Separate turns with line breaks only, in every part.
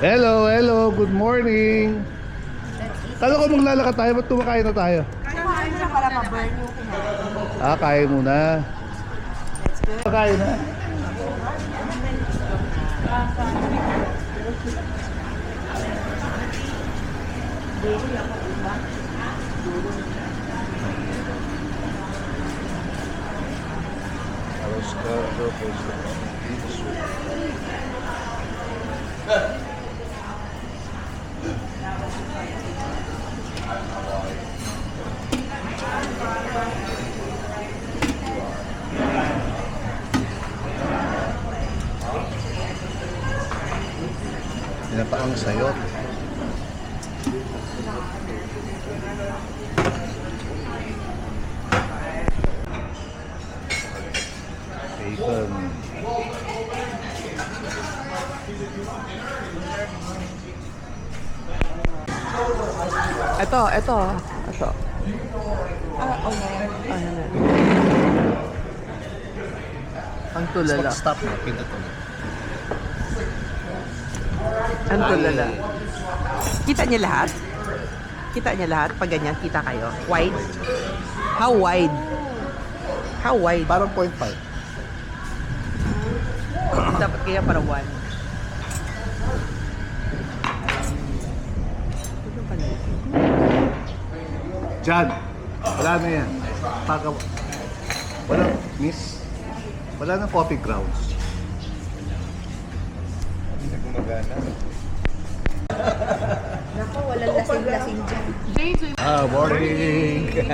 Hello, hello, good morning. Kala ko maglalakad tayo, ba't kumakain na tayo?
Kumain na para ma-burn yung kinain.
Kain muna. Kain na. Pinataang sayot. Bacon.
Ito. Ang tulala.
Stop na, pinatulog.
Ang tulala. Kita niya lahat? Kita niya lahat? Pag ganyan, kita kayo? Wide? How wide? How wide?
Parang 0.5.
Dapat kaya para 1.
Jan, wala na yan. Wala, miss. Wala na coffee grounds. Hindi na gumagana.
Naku, walang lasing-lasing dyan.
Morning!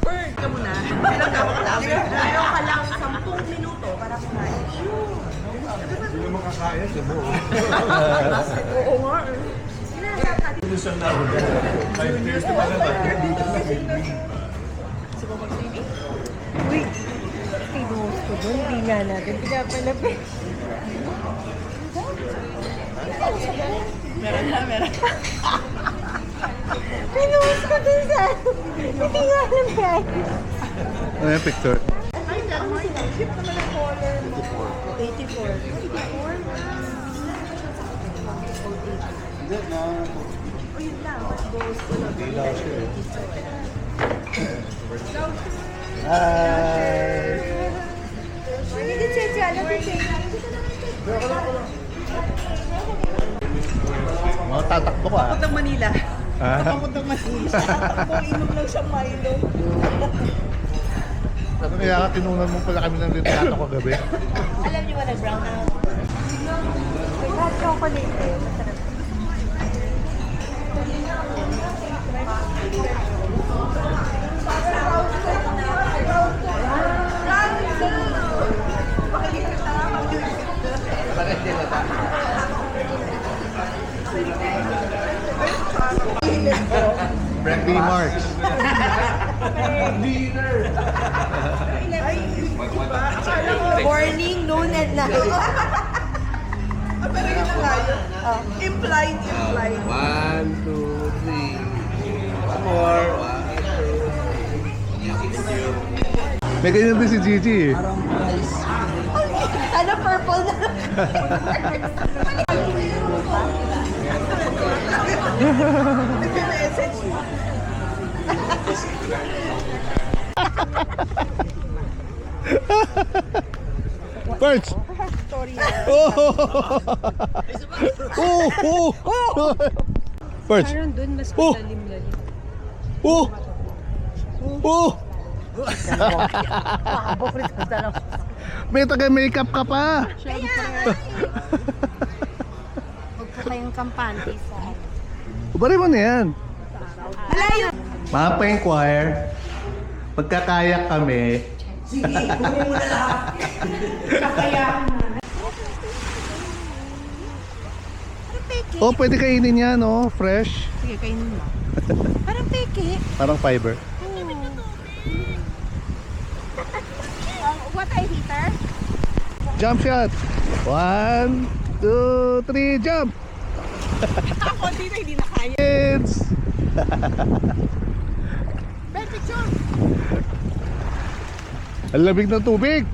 Burn ka muna. Meron ka ako lang.
Meron ka lang 10 minuto para kumain.
Hindi naman kakaya sa buo.
Oo nga.
Lusang na ako dyan. 5 years na pala ba? Dito na
Uy, pinost ko doon. Hindi nga natin pinapalapit.
Meron.
Pinost ko doon sa... Hindi nga naman.
Ano yung picture?
Ay, ship naman ang color mo. 84. 84? O yun lang, what goes to the
Hi!
Morning din, Cheche. Alam din, Cheche.
Mga tatakbo ka.
Papuntang Manila.
Ah.
Papuntang Manila. Kung inom lang siyang Milo.
Ano kaya ka tinunan mo pala kami ng litrato kagabi?
Alam niyo ba nag-brown out? Wait, hot chocolate eh. Masarap.
Brandy Marks.
Morning, noon, and night.
Pero yun na tayo. Implied.
1, 2, 3. One more. 1, 2, 3.
May ganyan din si Gigi eh.
Ano, purple na?
Message.
Perch! Oh! Oh! Oh! Perch!
Parang dun mas
Oh!
malalim-lalim.
Oh! Oh! May taga-makeup ka pa!
Huwag po kayong kampante sa...
Ubari mo na yan.
Malayo!
Mga pa-inquire, pagkakaya kami, oh, pwede kainin yan, oh, fresh.
Sige, kainin mo. Parang peke.
Parang fiber.
What I heater?
Jump shot. 1, 2, 3, jump!
Ako dito hindi na kaya.
Kids!
Best picture.
Ang lamig ng tubig!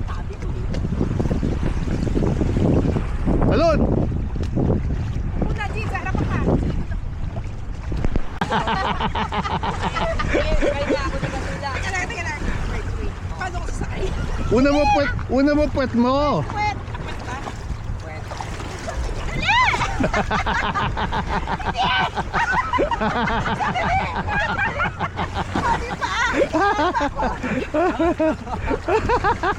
Talon!
Paano ko sasakay?
Una mo puwet mo.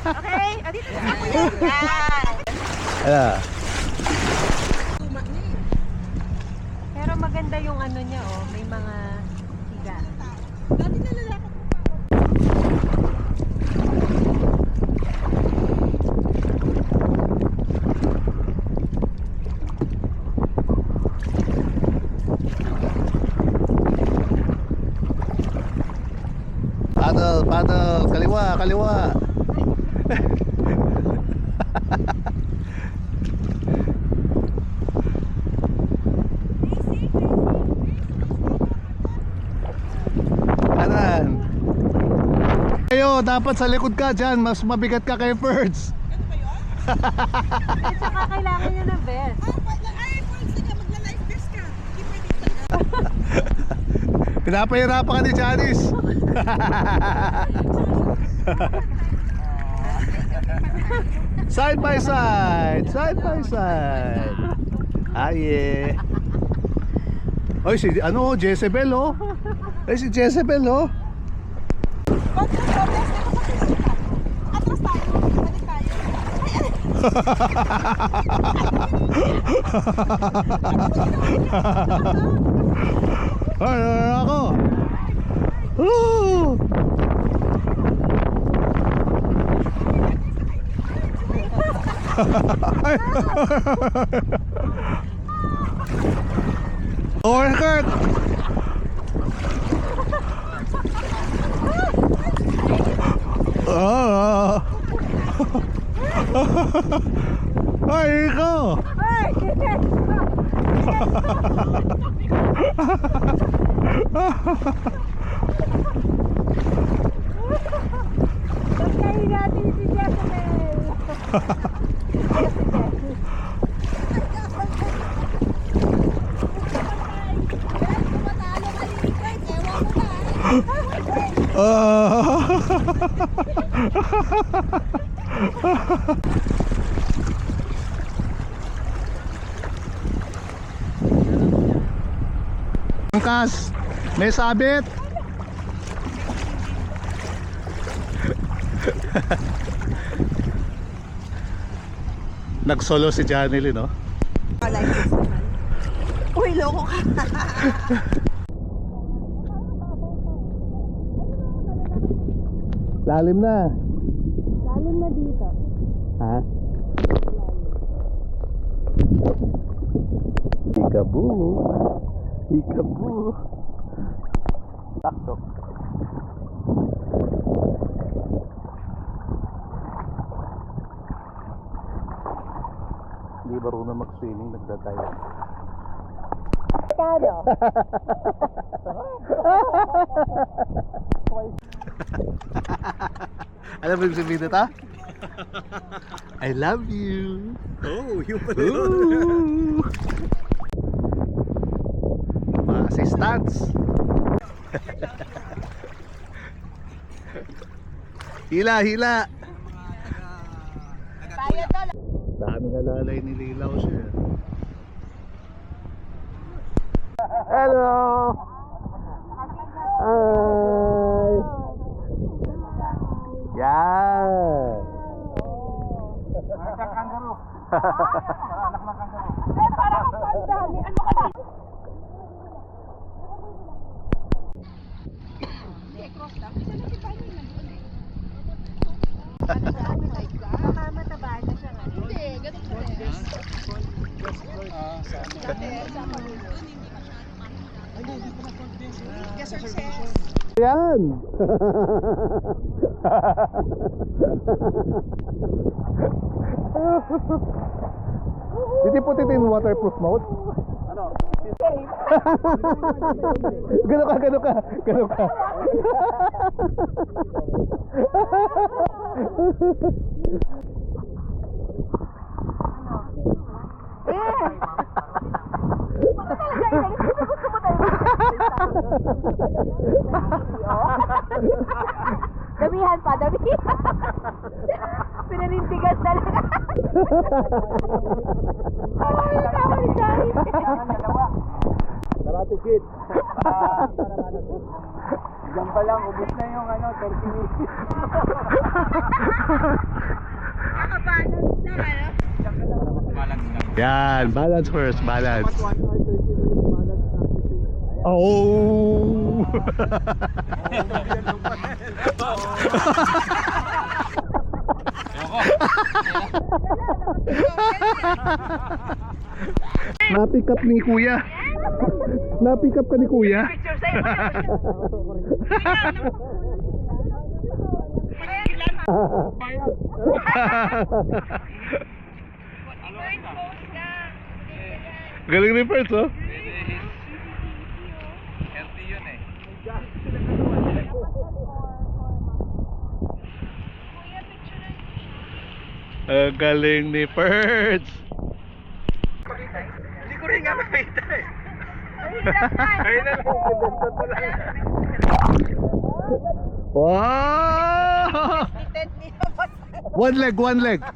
Okay, dito na ako yan.
Ayan.
Pero maganda yung ano niya, oh. May mga higa.
Paddle, kaliwa. Kanan. Ayo, dapat sa likod ka dyan, mas mabigat ka kay Ferds.
At saka kailangan niya ng vest.
Pinapahirapan ka ni Janice. Side by side. Aye. Oy, si Jezebel oh. Ay, si Jezebel oh. Ay, ako. Woo! Overcut! Ay, ikaw!
Pagkain natin si Jezebel.
Angkas, may sabit. Nagsolo si Janely, no?
Uy, loko ka.
Lalim na.
Lalim na dito.
Ha? Peekaboo. Takto. Hindi marunong mag-swimming, nagdatayo.
Kano?
Alam mo yung sabihin na ta? I love you.
Oh, yung pala yun.
Ooh. Mga assistants. Hila. Daming alalay ni Lilaw siya. Hello. Hi. Yan.
Baka matabaan na siya. Hindi, ganun pa rin.
Yan. Did you put it in waterproof mode? Ano? Gano'n ka.
Damihan pa, damihan. Pinanintigas talaga. Ay, nakawali dahil.
Naratikit.
Diyan pa lang, ubus na yung 30 minutes.
Nakabalance na, ano?
Yan, balance first, balance. Oh! Na-pick up ni Kuya. Na-pick up ka ni Kuya.
Picture sa'yo.
Galing ni Perts, oh.
Healthy yun eh.
Galing ni Perts.
Hindi ko rin nga makita eh.
Ayun na lang.
Wow! One leg, one leg.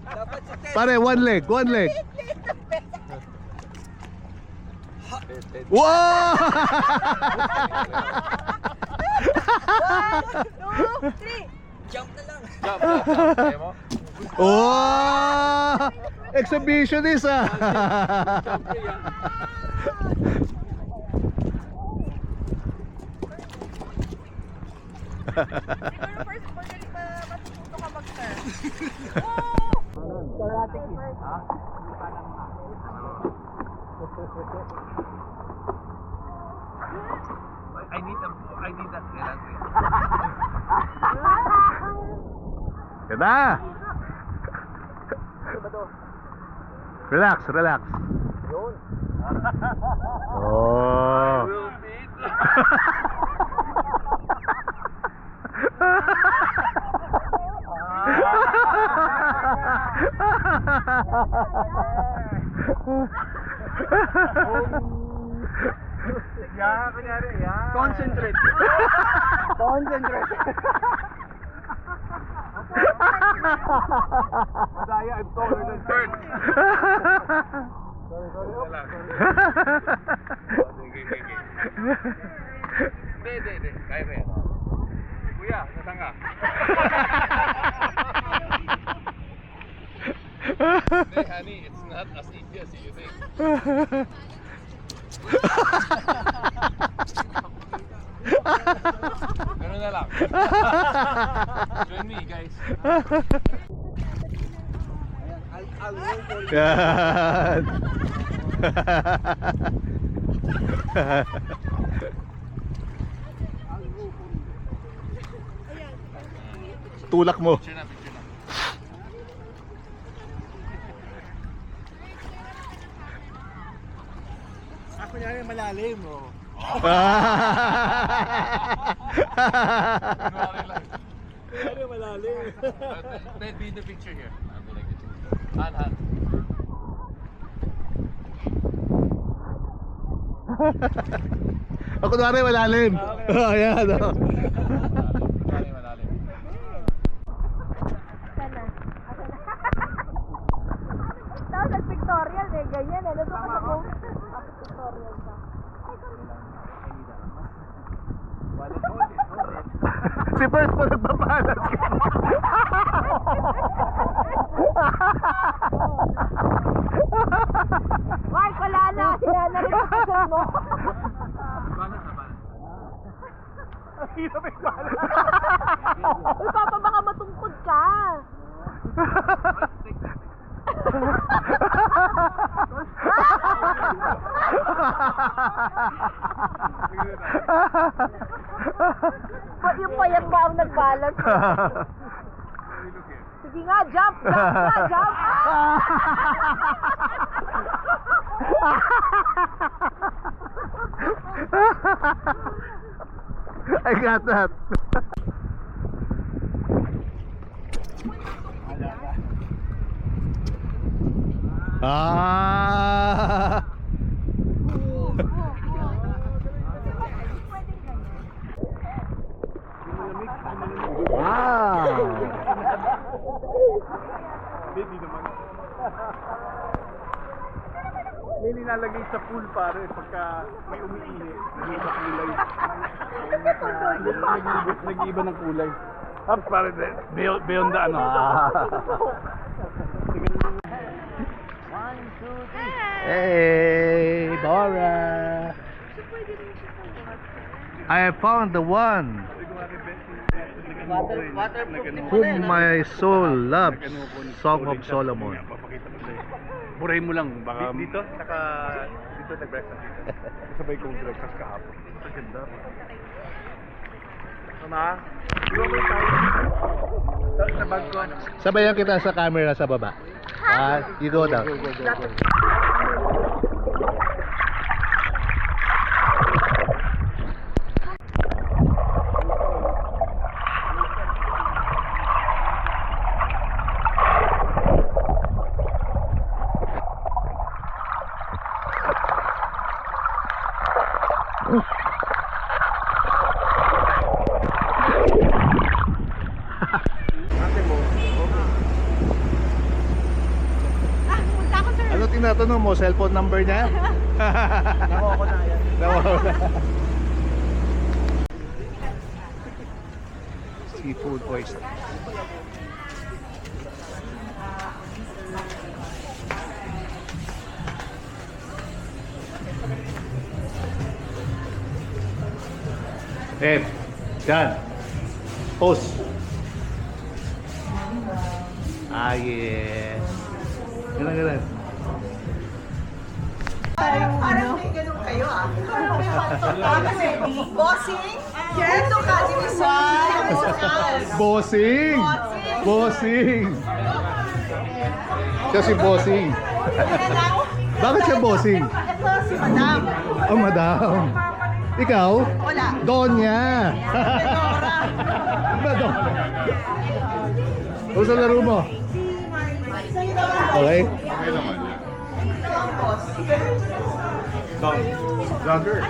Pare, one leg, one leg. Wow!
1, 2, 3.
Jump. Kaya mo?
Oh! Exhibitionist ah.
Siguro first magaling pa matututo ka mag-surf. Karate kid.
I need that relaxing.
Ganda. Relax, relax. Oh.
Will meet. Yeah, kunyari, yeah. Concentrate. Concentrate. Madaya, I'm taller than Bert. Sorry. Relax. Hindi. Kaya mo yan. Kuya, nasaan ka? Hey, honey, it's not as easy as you think. Ganun na lang. Join me, guys.
Yan. Tulak mo.
Picture na.
Ako niya malalim, oh.
Kunwari lang.
Kunyari malalim.
Let's be in the picture here. I'll be like this. Han.
Ako kunwari malalim. Ayan, oh.
Kunwari malalim.
Sana. Tapos nag-pictorial eh, ganyan eh. Nandun ka sa phone. Pictorial ka.
Si First po nagbabalas.
Mark, wala na. Sila na rin ang kasal mo. Uy, Papa, baka matungkod ka. Ba't yung payat ba ang nagbalance? Sige nga, jump! Jump!
I got that. Ah!
May nilalagay sa pool pare pagka may umiihi. Nag-iiba kulay. Nag-iiba ng kulay. Tapos pare, beyond the ano.
Hey, Bora! I found the one whom my soul loves, Song of Solomon.
Burahin mo lang, baka... Dito? Dito nag-breakfast dito. Sabay kong breakfast kahapon. Ang ganda. Mama, iwan mo tayo. Sa bag ko.
Sabayan kita sa camera sa baba. You go down. Ano tinatanong mo? Cellphone number niya?
Nakuha ko na yan.
Seafood oyster. Dyan. Pose. Yes. Ganun.
Parang may ganun kayo ah. Kasi, bossing, dito ka, division.
Bossing! Bossing! Siya si Bossing. Bakit siya Bossing?
Ito si Madam.
Oh, madam. Ikaw?
Wala.
Donya. Madam. Kung sa laro mo? Okay?
Vlogger.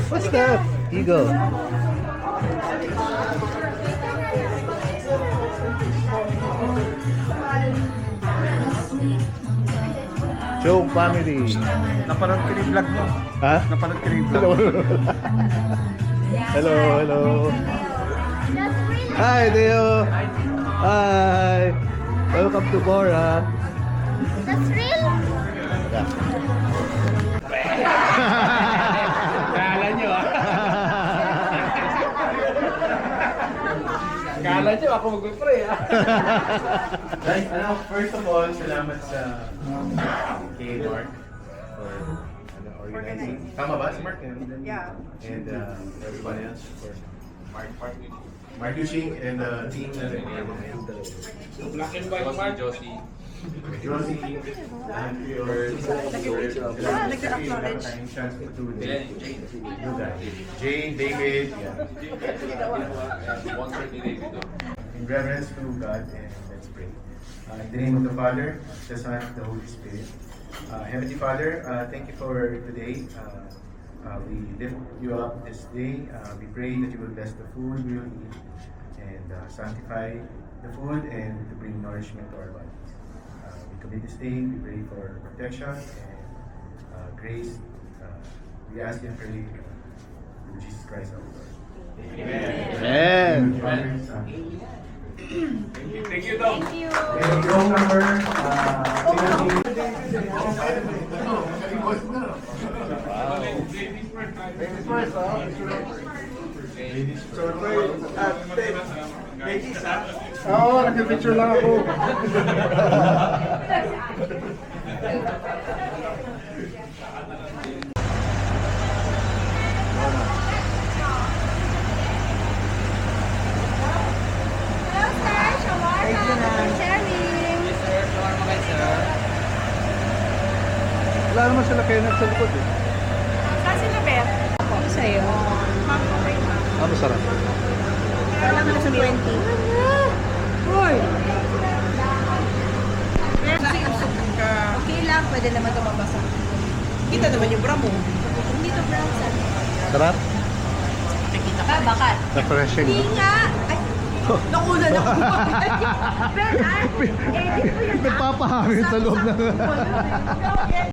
What's that? Eagle. Joke family.
Napanood ko yung vlog mo.
Ha?
Napanood ko yung vlog mo.
Hello. Hi, Deo. Hi. Welcome to Bora.
That's real?
Kala nyo ah. Kala nyo ako mag-pray ah.
Guys, first of all, salamat sa kay Mark for organizing. Tama ba si Mark?
Yeah.
And everybody else for Mark Yushing and the team that
Black and white, Mark. Josie.
Josie and your chance to do that. Jane, David,
And one certain David.
in reverence to God, and let's pray. In the name of the Father, the Son, and the Holy Spirit. Heavenly Father, thank you for today. We lift you up this day. We pray that you will bless the food we will eat and sanctify the food and to bring nourishment to our bodies. We commit this day. We pray for protection and grace. We ask and pray through Jesus Christ our Lord.
Amen.
Father, Son.
Thank you, Dom.
Thank you.
And roll number,
Oo, nag-picture lang ako.
Hello, sir. Shawarma. Sharing.
Wala naman sila kayo sa likod eh.
Saan sila, Beth? Ako sa'yo.
Masarap.
Kala ka na sa 20. Hoy!
Okay lang, pwede naman ito mabasa. Kita naman yung bra mo.
Hindi to brown sa.
Sarap.
Nakita ka, bakit?
Refreshing.
Hindi nga. Ay,
Nakuna na ako.
Ben, edit mo yan.
Nagpapahangin sa loob ng...